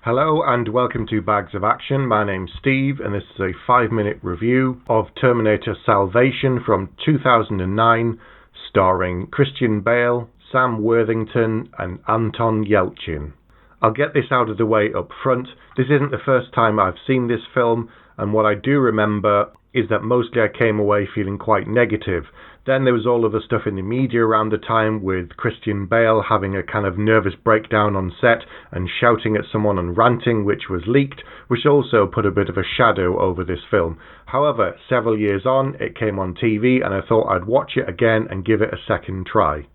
Hello and welcome to Bags of Action. My name's Steve and this is a 5-minute review of Terminator Salvation from 2009, starring Christian Bale, Sam Worthington and Anton Yelchin. I'll get this out of the way up front. This isn't the first time I've seen this film, and what I do remember is that mostly I came away feeling quite negative. Then there was all of the stuff in the media around the time with Christian Bale having a kind of nervous breakdown on set and shouting at someone and ranting, which was leaked, which also put a bit of a shadow over this film. However, several years on, it came on TV and I thought I'd watch it again and give it a second try.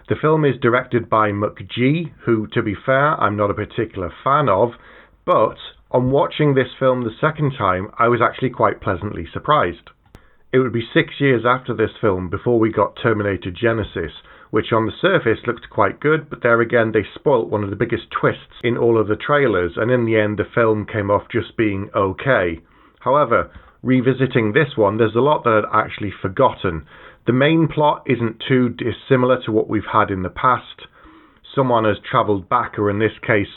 The film is directed by McG, who, to be fair, I'm not a particular fan of, but on watching this film the second time, I was actually quite pleasantly surprised. It would be 6 years after this film before we got Terminator Genesis, which on the surface looked quite good, but there again they spoilt one of the biggest twists in all of the trailers, and in the end the film came off just being okay. However, revisiting this one, there's a lot that I'd actually forgotten. The main plot isn't too dissimilar to what we've had in the past. Someone has travelled back, or in this case,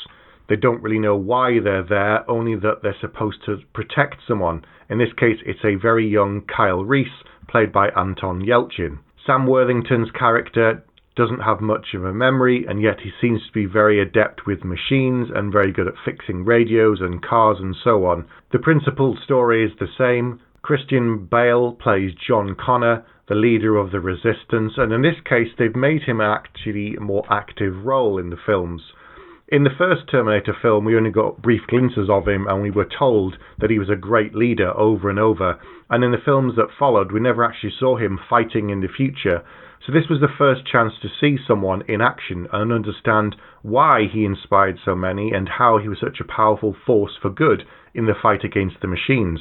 they don't really know why they're there, only that they're supposed to protect someone. In this case, it's a very young Kyle Reese, played by Anton Yelchin. Sam Worthington's character doesn't have much of a memory, and yet he seems to be very adept with machines and very good at fixing radios and cars and so on. The principal story is the same. Christian Bale plays John Connor, the leader of the Resistance, and in this case they've made him actually a more active role in the films. In the first Terminator film, we only got brief glimpses of him and we were told that he was a great leader over and over. And in the films that followed, we never actually saw him fighting in the future. So this was the first chance to see someone in action and understand why he inspired so many and how he was such a powerful force for good in the fight against the machines.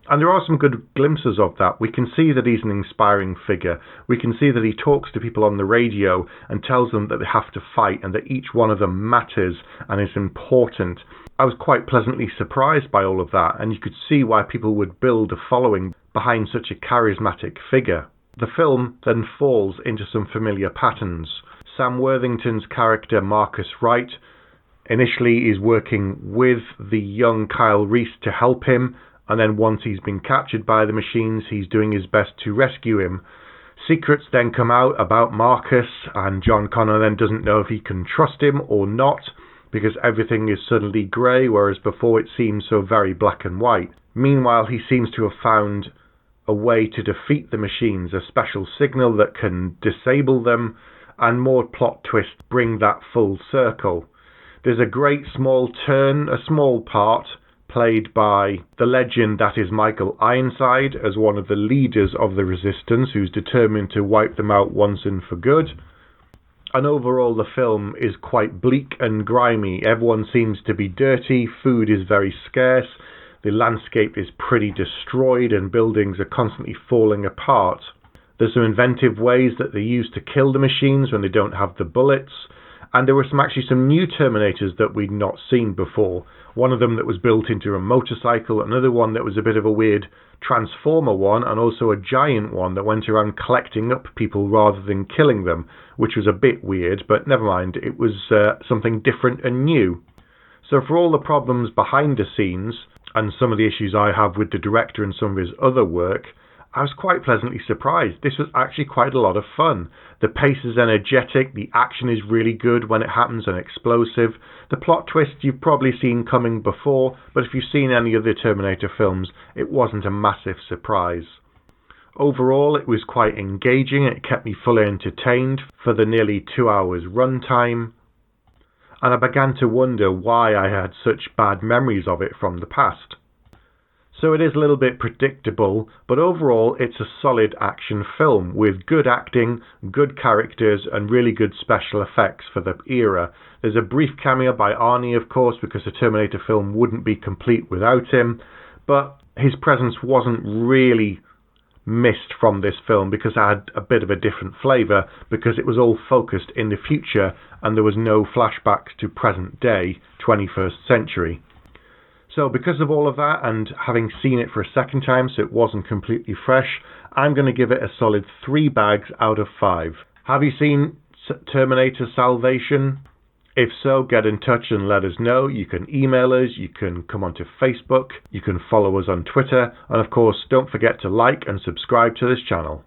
And there are some good glimpses of that. We can see that he's an inspiring figure. We can see that he talks to people on the radio and tells them that they have to fight and that each one of them matters and is important. I was quite pleasantly surprised by all of that, and you could see why people would build a following behind such a charismatic figure. The film then falls into some familiar patterns. Sam Worthington's character, Marcus Wright, initially is working with the young Kyle Reese to help him, and then once he's been captured by the machines, he's doing his best to rescue him. Secrets then come out about Marcus, and John Connor then doesn't know if he can trust him or not, because everything is suddenly grey, whereas before it seemed so very black and white. Meanwhile, he seems to have found a way to defeat the machines, a special signal that can disable them, and more plot twists bring that full circle. There's a great small turn, a small part, played by the legend that is Michael Ironside as one of the leaders of the Resistance, who's determined to wipe them out once and for good. And overall the film is quite bleak and grimy. Everyone seems to be dirty, food is very scarce, the landscape is pretty destroyed and buildings are constantly falling apart. There's some inventive ways that they use to kill the machines when they don't have the bullets. And there were some new Terminators that we'd not seen before. One of them that was built into a motorcycle, another one that was a bit of a weird Transformer one, and also a giant one that went around collecting up people rather than killing them, which was a bit weird, but never mind, it was something different and new. So for all the problems behind the scenes, and some of the issues I have with the director and some of his other work, I was quite pleasantly surprised. This was actually quite a lot of fun. The pace is energetic, the action is really good when it happens and explosive. The plot twist you've probably seen coming before, but if you've seen any other Terminator films, it wasn't a massive surprise. Overall, it was quite engaging, it kept me fully entertained for the nearly 2 hours runtime, and I began to wonder why I had such bad memories of it from the past. So it is a little bit predictable, but overall it's a solid action film with good acting, good characters and really good special effects for the era. There's a brief cameo by Arnie, of course, because a Terminator film wouldn't be complete without him, but his presence wasn't really missed from this film because it had a bit of a different flavour, because it was all focused in the future and there was no flashbacks to present day 21st century. So because of all of that, and having seen it for a second time so it wasn't completely fresh, I'm going to give it a solid 3 bags out of 5. Have you seen Terminator Salvation? If so, get in touch and let us know. You can email us, you can come onto Facebook, you can follow us on Twitter, and of course, don't forget to like and subscribe to this channel.